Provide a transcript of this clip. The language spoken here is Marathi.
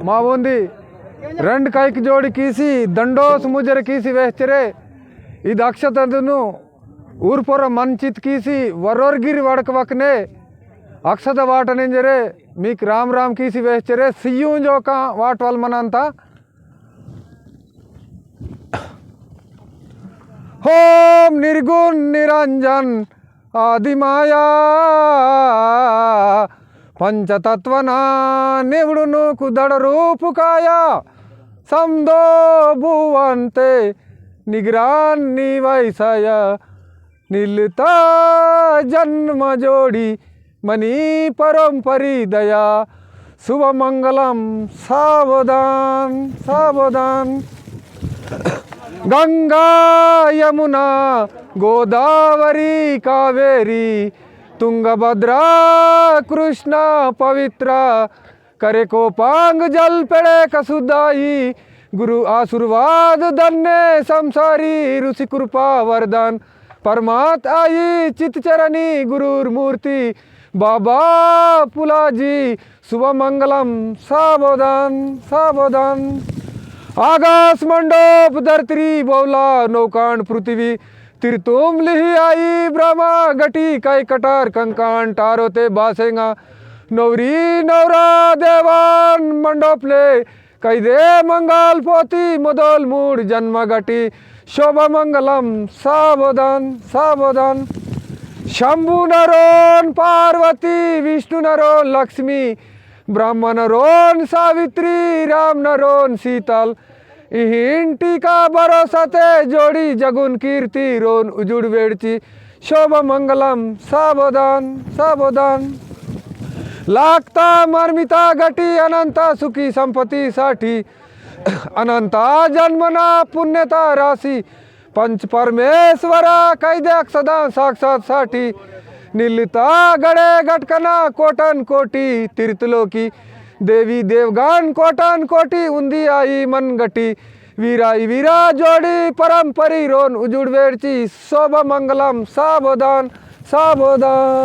मावोंदी రెండు కైకి జోడి కీసి దండోస్ ముజర కీసి వేచ్చరే ఇది అక్షతను ఊర్పొర మంచిత్ కీసి వరోర్గిరి వడకవకనే అక్షత వాటనింజరే మీకు రామ్ రామ్ కీసి వేచ్చరే సియ్యూం జోక వాట్ వల్ మనంతా होम निर्गुण निरंजन आदिमाया पंचतत्वना निवडुनु कुदड़ रूप काया समदो भुवंते निग्रान निवैसय निलता जन्म जोड़ी मनी परंपरी दया शुभ मंगलम सावधान सावधान गंगा यमुना गोदावरी कावेरी तुंगभद्रा कृष्णा पवित्रा करे को पांग जल पेड़े कसुदाई गुरु आशीर्वाद धन्य संसारी ऋषि कृपा वरदान परमात आई चितचरणी गुरुर मूर्ति बाबा पुलाजी शुभ मंगलम सावधान सावधान आकाश मंडप धरती बोला नौकांड पृथ्वी तिरतुम लिही आई ब्रह्मा गटी कई कटार कंकान टारोते बासेंगा नवरी नवरा देवान मंडपले कई दे मंगल पोती मदोल मूड जन्म गटी शोभा मंगलम सावधान सावधान शंभु नरोन पार्वती विष्णु नरोन लक्ष्मी ब्राह्मण रोन सावित्री राम नरोन शीतल इंटी का भरोसा ते जोड़ी जगुन कीर्ति रोन उजुड़ वेड़ची शोभा मंगलम सावधान सावधान लागता मर्मिता गटी अनंता सुखी संपत्ति साठी अनंता जन्मना पुण्यता राशि पंच परमेश्वरा कैदे सदा साक्षात साठी निलिता गड़े गटकना कोटन कोटी तीर्थलोकी देवी देवगान कोटन कोटी उंदी आई मन गटी वीराई वीरा जोड़ी परंपरी रोन उजुड़ वेड़ची शोभा मंगलम सावधान सावधान।